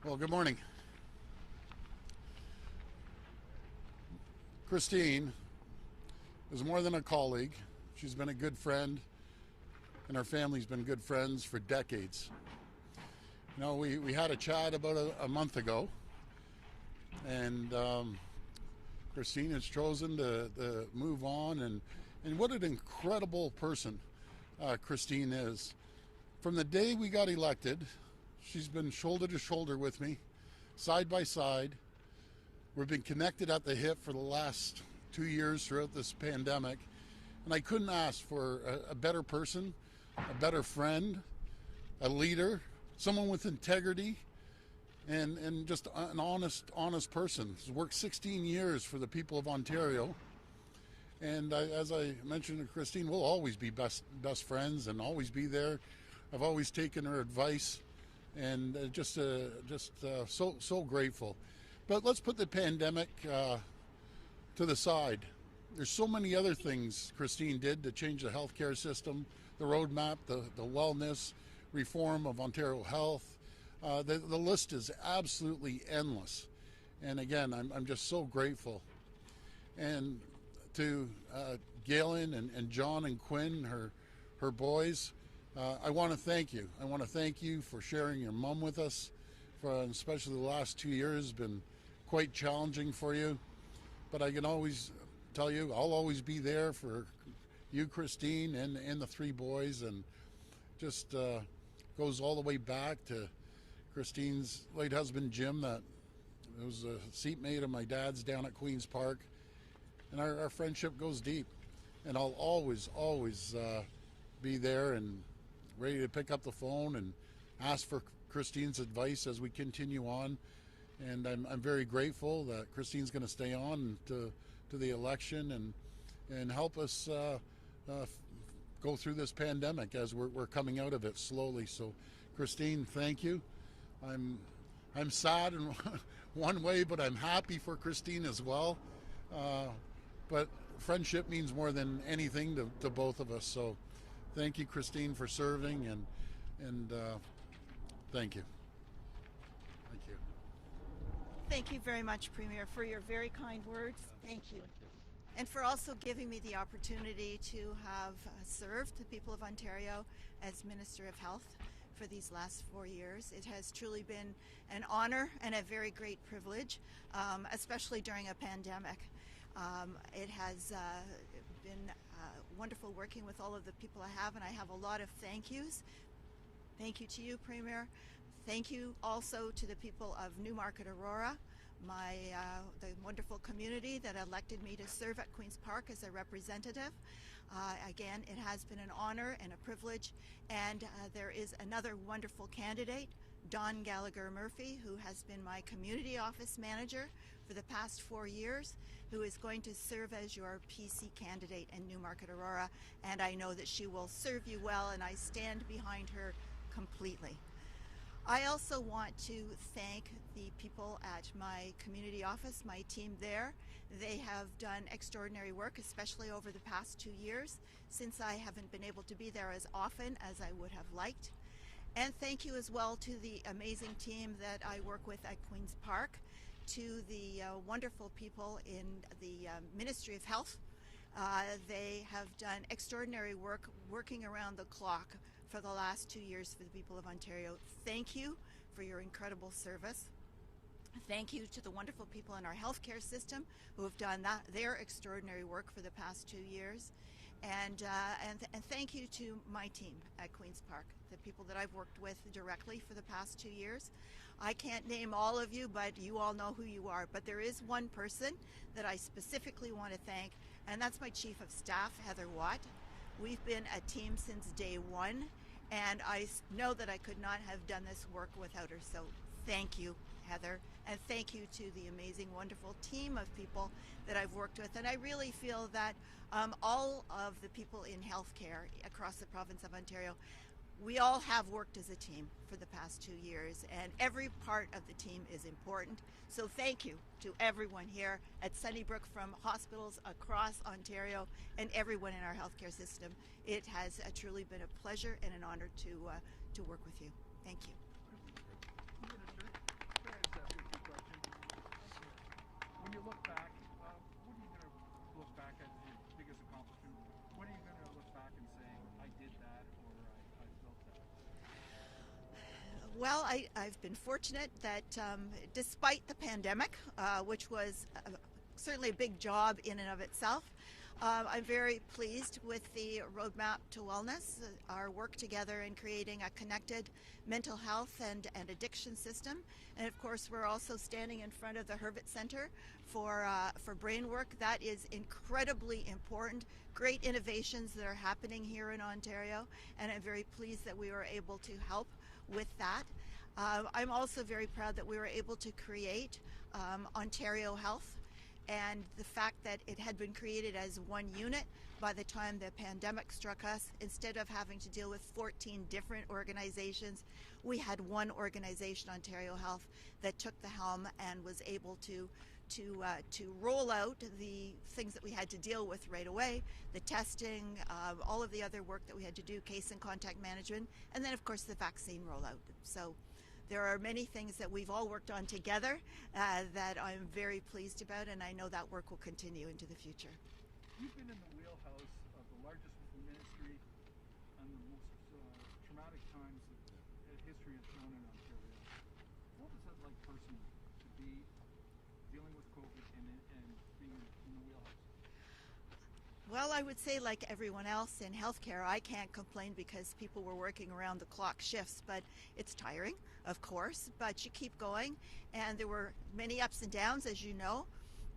Well, good morning. Christine is more than a colleague. She's been a good friend, and our family's been good friends for decades. We had a chat about a month ago, and Christine has chosen to move on, and what an incredible person Christine is. From the day we got elected, she's been shoulder to shoulder with me, side by side. We've been connected at the hip for the last 2 years throughout this pandemic, and I couldn't ask for a better person, a better friend, a leader, someone with integrity, and just an honest person. She's worked 16 years for the people of Ontario, and as I mentioned to Christine, we'll always be best friends and always be there. I've always taken her advice, and so grateful. But let's put the pandemic to the side. There's so many other things Christine did to change the healthcare system, the roadmap, the wellness, reform of Ontario Health. The list is absolutely endless. And again, I'm just so grateful. And to Galen and John and Quinn, her boys, I want to thank you. I want to thank you for sharing your mom with us, especially the last 2 years been quite challenging for you. But I can always tell you, I'll always be there for you, Christine, and the three boys, and just goes all the way back to Christine's late husband, Jim, that was a seatmate of my dad's down at Queen's Park. And our friendship goes deep. And I'll always be there and ready to pick up the phone and ask for Christine's advice as we continue on. And I'm very grateful that Christine's going to stay on to the election and help us go through this pandemic as we're coming out of it slowly. So, Christine, thank you. I'm sad in one way, but I'm happy for Christine as well. But friendship means more than anything to both of us. So, thank you, Christine, for serving, and thank you. Thank you. Thank you very much, Premier, for your very kind words. Thank you. And for also giving me the opportunity to have served the people of Ontario as Minister of Health for these last 4 years. It has truly been an honor and a very great privilege, especially during a pandemic. It has been wonderful working with all of the people I have, and I have a lot of thank yous. Thank you to you, Premier. Thank you also to the people of Newmarket Aurora, the wonderful community that elected me to serve at Queen's Park as a representative. Again, it has been an honor and a privilege, and there is another wonderful candidate, Don Gallagher Murphy, who has been my community office manager for the past 4 years, who is going to serve as your PC candidate in Newmarket Aurora, and I know that she will serve you well, and I stand behind her completely. I also want to thank the people at my community office, my team there. They have done extraordinary work, especially over the past 2 years, since I haven't been able to be there as often as I would have liked. And thank you as well to the amazing team that I work with at Queen's Park, to the wonderful people in the Ministry of Health. They have done extraordinary work, working around the clock for the last 2 years for the people of Ontario. Thank you for your incredible service. Thank you to the wonderful people in our healthcare system who have done their extraordinary work for the past 2 years. And thank you to my team at Queen's Park, the people that I've worked with directly for the past 2 years. I can't name all of you, but you all know who you are. But there is one person that I specifically want to thank, and that's my Chief of Staff, Heather Watt. We've been a team since day one, and I know that I could not have done this work without her. So thank you, Heather, and thank you to the amazing, wonderful team of people that I've worked with. And I really feel that all of the people in healthcare across the province of Ontario, we all have worked as a team for the past 2 years, and every part of the team is important. So thank you to everyone here at Sunnybrook, from hospitals across Ontario, and everyone in our healthcare system. It has truly been a pleasure and an honor to work with you. Thank you. I've been fortunate that despite the pandemic, which was certainly a big job in and of itself, I'm very pleased with the roadmap to wellness, our work together in creating a connected mental health and addiction system. And of course, we're also standing in front of the Hervit Center for brain work. That is incredibly important. Great innovations that are happening here in Ontario, and I'm very pleased that we were able to help with that. I'm also very proud that we were able to create Ontario Health, and the fact that it had been created as one unit by the time the pandemic struck us. Instead of having to deal with 14 different organizations, we had one organization, Ontario Health, that took the helm and was able to roll out the things that we had to deal with right away, the testing, all of the other work that we had to do, case and contact management, and then of course the vaccine rollout. So there are many things that we've all worked on together that I'm very pleased about, and I know that work will continue into the future. You've been in the wheelhouse of the largest ministry and the most traumatic times that history has known in Ontario. What was that like personally to be dealing with COVID and being in the wheelhouse? Well, I would say, like everyone else in healthcare, I can't complain because people were working around the clock shifts, but it's tiring, of course, but you keep going, and there were many ups and downs, as you know,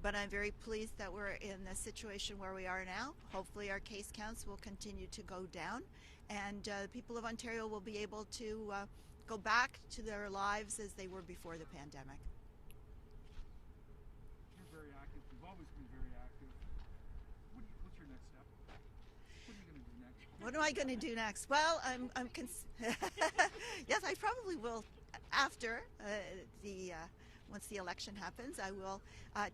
but I'm very pleased that we're in the situation where we are now. Hopefully our case counts will continue to go down, and the people of Ontario will be able to go back to their lives as they were before the pandemic. You're very active. You've always been very active. What's your next step? What are you going to do next? What am I going to do next? Well, yes, I probably will after once the election happens. I will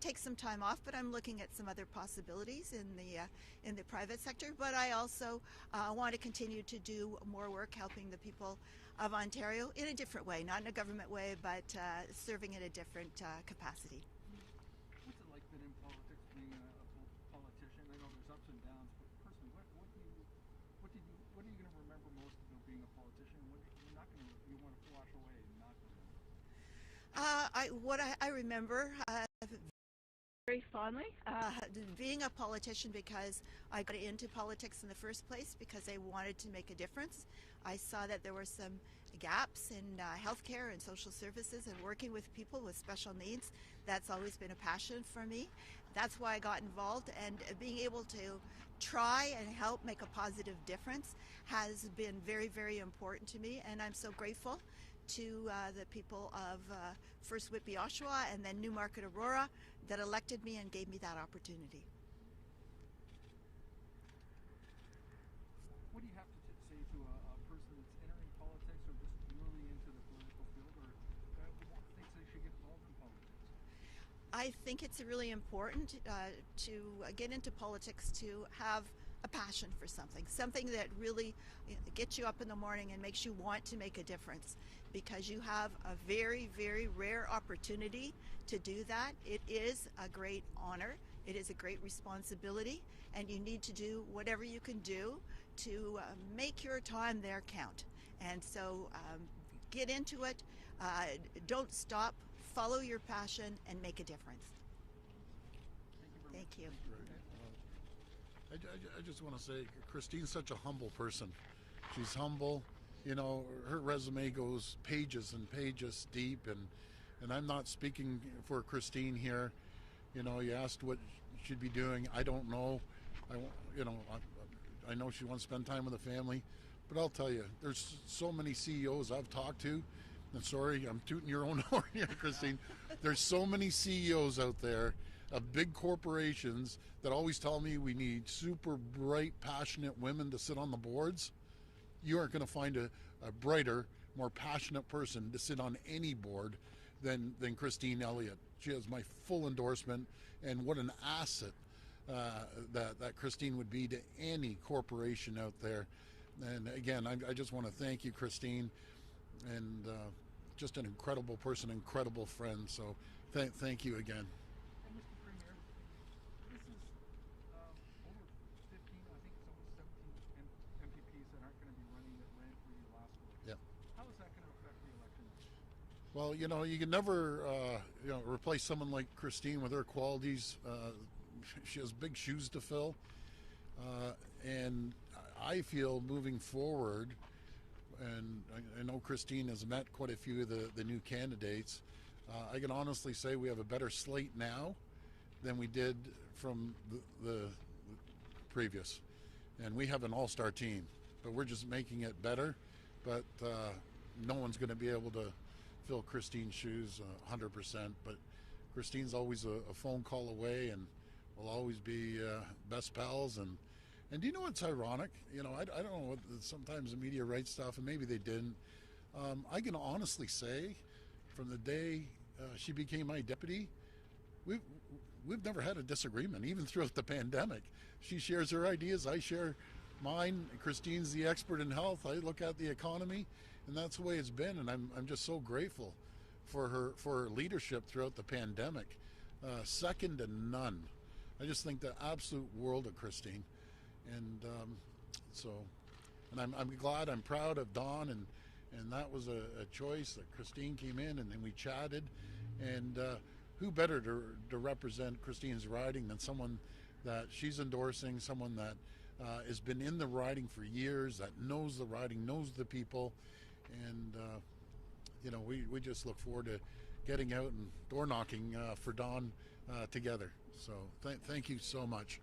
take some time off, but I'm looking at some other possibilities in the private sector. But I also want to continue to do more work helping the people of Ontario in a different way, not in a government way, but serving in a different capacity. What's it like being in politics, being a politician? I know there's ups and downs, but personally, what are you going to remember most about being a politician? What you're not going to, you want to flash away and not remember? I remember very fondly being a politician because I got into politics in the first place because I wanted to make a difference. I saw that there were some gaps in healthcare and social services and working with people with special needs. That's always been a passion for me. That's why I got involved, and being able to try and help make a positive difference has been very, very important to me, and I'm so grateful to the people of first Whitby, Oshawa, and then Newmarket, Aurora, that elected me and gave me that opportunity. What do you have to say to a person that's entering politics or just newly into the political field, or thinks they should get involved in politics? I think it's really important to get into politics to have a passion for something that really gets you up in the morning and makes you want to make a difference, because you have a very, very rare opportunity to do that. It is a great honor, it is a great responsibility, and you need to do whatever you can do to make your time there count. And so get into it, don't stop, follow your passion, and make a difference. Thank you very much. Thank you. I just want to say, Christine's such a humble person. She's humble. You know, her resume goes pages and pages deep, and I'm not speaking for Christine here. You know, you asked what she'd be doing. I don't know. I know she wants to spend time with the family, but I'll tell you, there's so many CEOs I've talked to. And sorry, I'm tooting your own horn here, Christine. There's so many CEOs out there of big corporations that always tell me we need super bright, passionate women to sit on the boards. You aren't going to find a brighter, more passionate person to sit on any board than Christine Elliott. She has my full endorsement, and what an asset that Christine would be to any corporation out there. And again, I just want to thank you, Christine, and just an incredible person, incredible friend. So thank you again. And Mr. Premier, this is over 15, I think it's almost 17 MPPs that aren't going to be running that ran for you last week. Yeah. How is that going to affect the election? Well, you can never, replace someone like Christine with her qualities. She has big shoes to fill, and I feel moving forward, and I know Christine has met quite a few of the new candidates. I can honestly say we have a better slate now than we did from the previous, and we have an all-star team, but we're just making it better. But no one's going to be able to fill Christine's shoes 100%. But Christine's always a phone call away, and we'll always be best pals. And do you know what's ironic? I don't know what sometimes the media writes stuff, and maybe they didn't. I can honestly say, from the day she became my deputy, we've never had a disagreement, even throughout the pandemic. She shares her ideas, I share mine. Christine's the expert in health. I look at the economy, and that's the way it's been. And I'm just so grateful for her leadership throughout the pandemic. Second to none. I just think the absolute world of Christine, and I'm glad, I'm proud of Don, and that was a choice that Christine came in, and then we chatted, and who better to represent Christine's riding than someone that she's endorsing, someone that has been in the riding for years, that knows the riding, knows the people, and we just look forward to getting out and door knocking for Don together. So thank you so much.